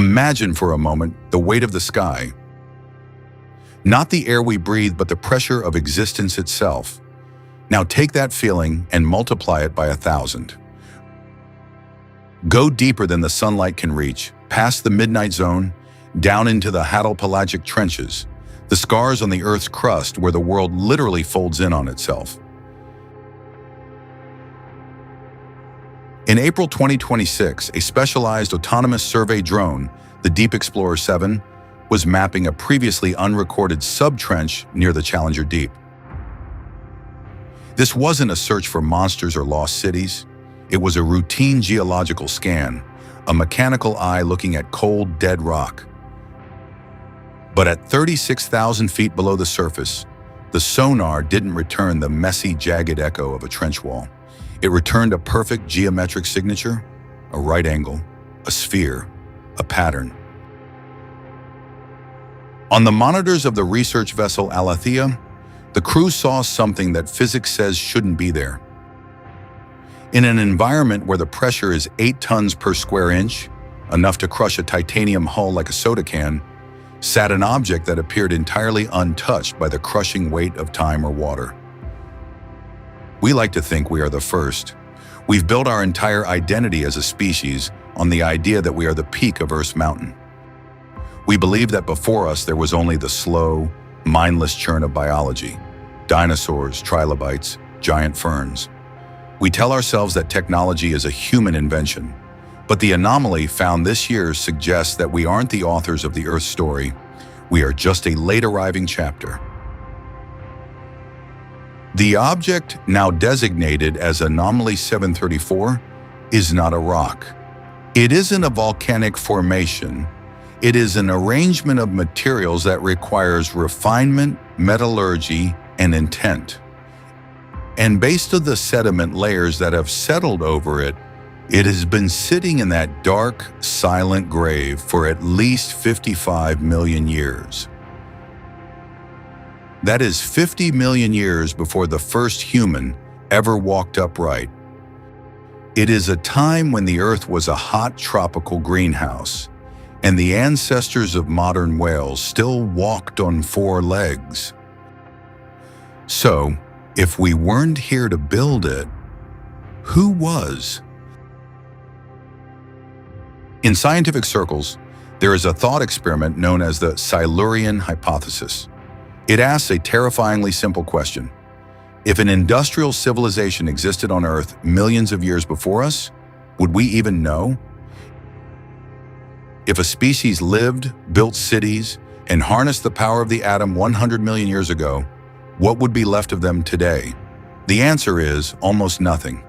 Imagine for a moment the weight of the sky. Not the air we breathe, but the pressure of existence itself. Now take that feeling and multiply it by 1,000. Go deeper than the sunlight can reach, past the midnight zone, down into the hadal-pelagic trenches, the scars on the Earth's crust where the world literally folds in on itself. In April 2026, a specialized autonomous survey drone, the Deep Explorer 7, was mapping a previously unrecorded sub-trench near the Challenger Deep. This wasn't a search for monsters or lost cities. It was a routine geological scan, a mechanical eye looking at cold, dead rock. But at 36,000 feet below the surface, the sonar didn't return the messy, jagged echo of a trench wall. It returned a perfect geometric signature, a right angle, a sphere, a pattern. On the monitors of the research vessel Alethea, the crew saw something that physics says shouldn't be there. In an environment where the pressure is 8 tons per square inch, enough to crush a titanium hull like a soda can, sat an object that appeared entirely untouched by the crushing weight of time or water. We like to think we are the first. We've built our entire identity as a species on the idea that we are the peak of Earth's mountain. We believe that before us there was only the slow, mindless churn of biology, dinosaurs, trilobites, giant ferns. We tell ourselves that technology is a human invention, but the anomaly found this year suggests that we aren't the authors of the Earth story. We are just a late-arriving chapter. The object, now designated as Anomaly 734, is not a rock. It isn't a volcanic formation. It is an arrangement of materials that requires refinement, metallurgy, and intent. And based on the sediment layers that have settled over it, it has been sitting in that dark, silent grave for at least 55 million years. That is 50 million years before the first human ever walked upright. It is a time when the Earth was a hot tropical greenhouse, and the ancestors of modern whales still walked on 4 legs. So, if we weren't here to build it, who was? In scientific circles, there is a thought experiment known as the Silurian hypothesis. It asks a terrifyingly simple question. If an industrial civilization existed on Earth millions of years before us, would we even know? If a species lived, built cities, and harnessed the power of the atom 100 million years ago, what would be left of them today? The answer is almost nothing.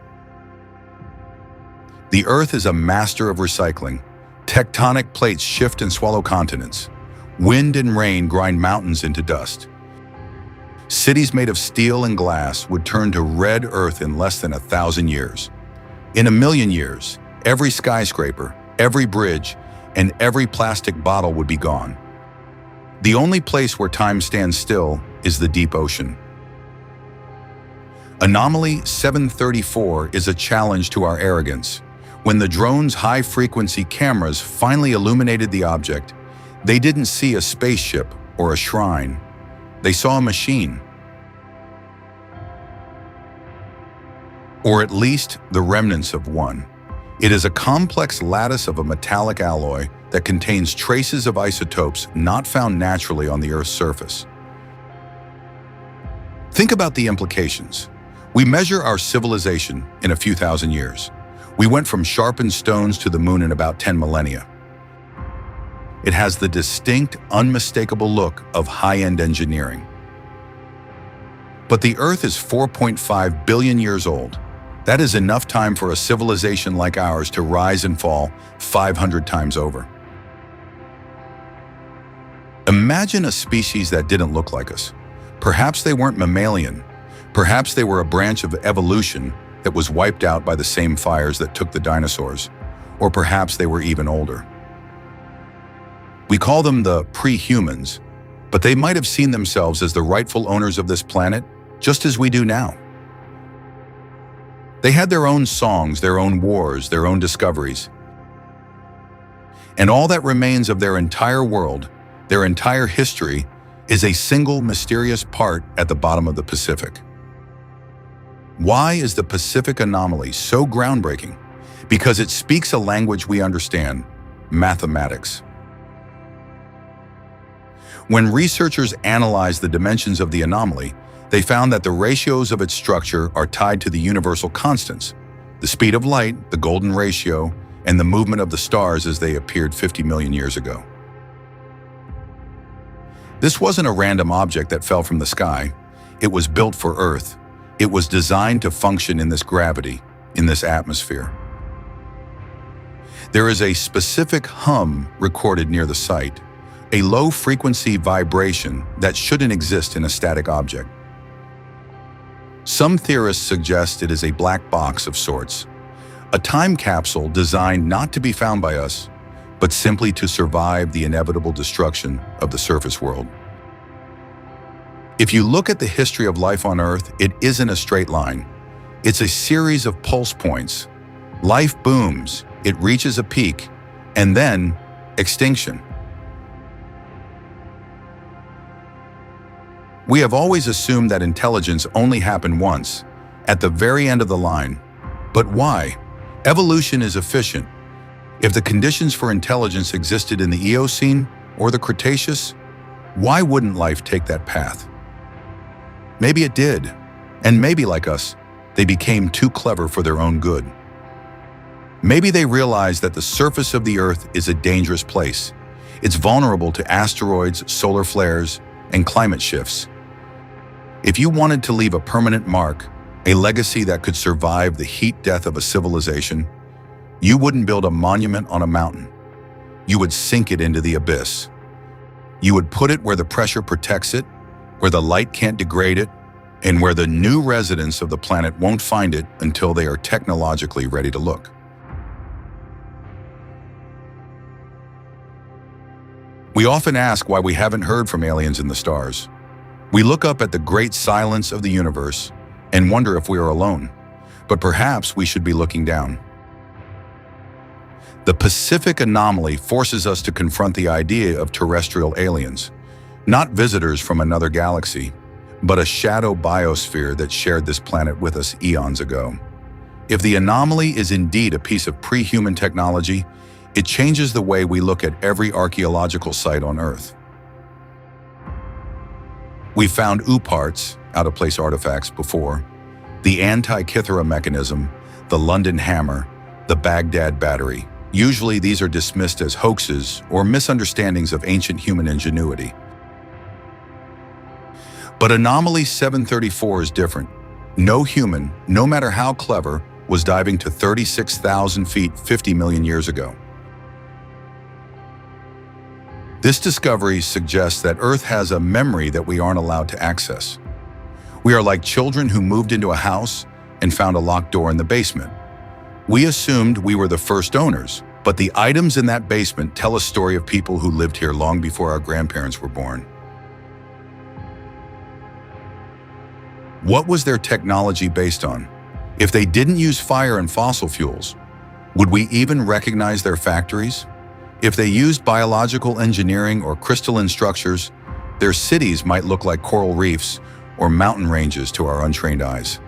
The Earth is a master of recycling. Tectonic plates shift and swallow continents. Wind and rain grind mountains into dust. Cities made of steel and glass would turn to red earth in less than 1,000 years. In 1,000,000 years, every skyscraper, every bridge, and every plastic bottle would be gone. The only place where time stands still is the deep ocean. Anomaly 734 is a challenge to our arrogance. When the drone's high-frequency cameras finally illuminated the object, they didn't see a spaceship or a shrine. They saw a machine. Or at least the remnants of one. It is a complex lattice of a metallic alloy that contains traces of isotopes not found naturally on the Earth's surface. Think about the implications. We measure our civilization in a few thousand years. We went from sharpened stones to the moon in about 10 millennia. It has the distinct, unmistakable look of high-end engineering. But the Earth is 4.5 billion years old. That is enough time for a civilization like ours to rise and fall 500 times over. Imagine a species that didn't look like us. Perhaps they weren't mammalian. Perhaps they were a branch of evolution that was wiped out by the same fires that took the dinosaurs. Or perhaps they were even older. We call them the pre-humans, but they might have seen themselves as the rightful owners of this planet, just as we do now. They had their own songs, their own wars, their own discoveries. And all that remains of their entire world, their entire history, is a single mysterious part at the bottom of the Pacific. Why is the Pacific anomaly so groundbreaking? Because it speaks a language we understand: mathematics. When researchers analyzed the dimensions of the anomaly, they found that the ratios of its structure are tied to the universal constants: the speed of light, the golden ratio, and the movement of the stars as they appeared 50 million years ago. This wasn't a random object that fell from the sky. It was built for Earth. It was designed to function in this gravity, in this atmosphere. There is a specific hum recorded near the site, a low-frequency vibration that shouldn't exist in a static object. Some theorists suggest it is a black box of sorts, a time capsule designed not to be found by us, but simply to survive the inevitable destruction of the surface world. If you look at the history of life on Earth, it isn't a straight line. It's a series of pulse points. Life booms, it reaches a peak, and then extinction. We have always assumed that intelligence only happened once, at the very end of the line. But why? Evolution is efficient. If the conditions for intelligence existed in the Eocene or the Cretaceous, why wouldn't life take that path? Maybe it did, and maybe, like us, they became too clever for their own good. Maybe they realized that the surface of the Earth is a dangerous place. It's vulnerable to asteroids, solar flares, and climate shifts. If you wanted to leave a permanent mark, a legacy that could survive the heat death of a civilization, you wouldn't build a monument on a mountain. You would sink it into the abyss. You would put it where the pressure protects it, where the light can't degrade it, and where the new residents of the planet won't find it until they are technologically ready to look. We often ask why we haven't heard from aliens in the stars. We look up at the great silence of the universe and wonder if we are alone, but perhaps we should be looking down. The Pacific anomaly forces us to confront the idea of terrestrial aliens, not visitors from another galaxy, but a shadow biosphere that shared this planet with us eons ago. If the anomaly is indeed a piece of pre-human technology, it changes the way we look at every archaeological site on Earth. We found OOPArts, out-of-place artifacts, before, the Antikythera mechanism, the London hammer, the Baghdad battery. Usually these are dismissed as hoaxes or misunderstandings of ancient human ingenuity. But Anomaly 734 is different. No human, no matter how clever, was diving to 36,000 feet 50 million years ago. This discovery suggests that Earth has a memory that we aren't allowed to access. We are like children who moved into a house and found a locked door in the basement. We assumed we were the first owners, but the items in that basement tell a story of people who lived here long before our grandparents were born. What was their technology based on? If they didn't use fire and fossil fuels, would we even recognize their factories? If they used biological engineering or crystalline structures, their cities might look like coral reefs or mountain ranges to our untrained eyes.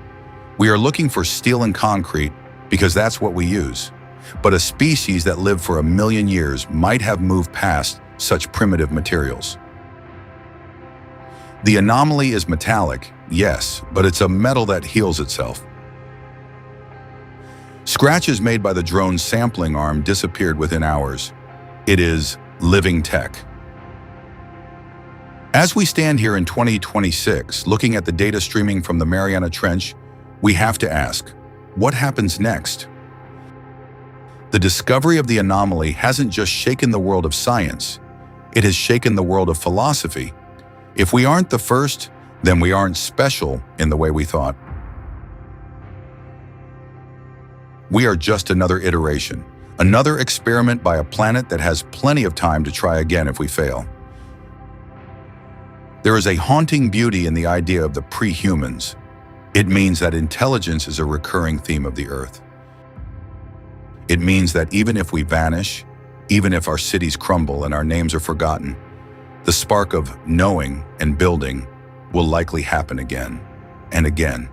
We are looking for steel and concrete because that's what we use. But a species that lived for 1 million years might have moved past such primitive materials. The anomaly is metallic, yes, but it's a metal that heals itself. Scratches made by the drone's sampling arm disappeared within hours. It is living tech. As we stand here in 2026, looking at the data streaming from the Mariana Trench, we have to ask, what happens next? The discovery of the anomaly hasn't just shaken the world of science, it has shaken the world of philosophy. If we aren't the first, then we aren't special in the way we thought. We are just another iteration, another experiment by a planet that has plenty of time to try again if we fail. There is a haunting beauty in the idea of the pre-humans. It means that intelligence is a recurring theme of the Earth. It means that even if we vanish, Even if our cities crumble and our names are forgotten, the spark of knowing and building will likely happen again and again.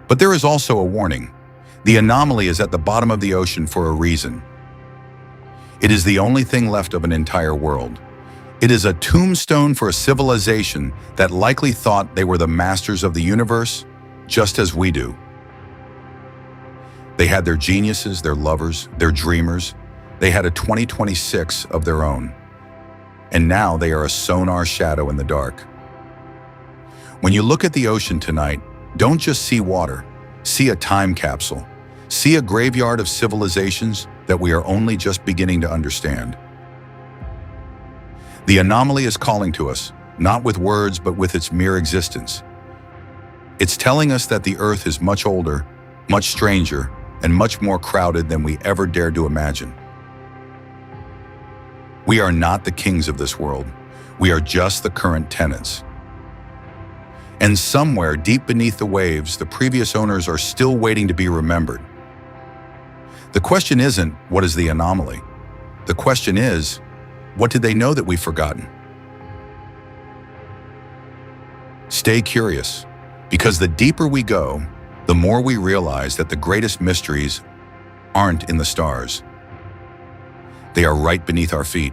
But there is also a warning. The anomaly is at the bottom of the ocean for a reason. It is the only thing left of an entire world. It is a tombstone for a civilization that likely thought they were the masters of the universe, just as we do. They had their geniuses, their lovers, their dreamers. They had a 2026 of their own. And now they are a sonar shadow in the dark. When you look at the ocean tonight, don't just see water. See a time capsule. See a graveyard of civilizations that we are only just beginning to understand. The anomaly is calling to us, not with words but with its mere existence. It's telling us that the Earth is much older, much stranger, and much more crowded than we ever dared to imagine. We are not the kings of this world. We are just the current tenants. And somewhere deep beneath the waves, the previous owners are still waiting to be remembered. The question isn't, what is the anomaly? The question is, what did they know that we've forgotten? Stay curious, because the deeper we go, the more we realize that the greatest mysteries aren't in the stars. They are right beneath our feet.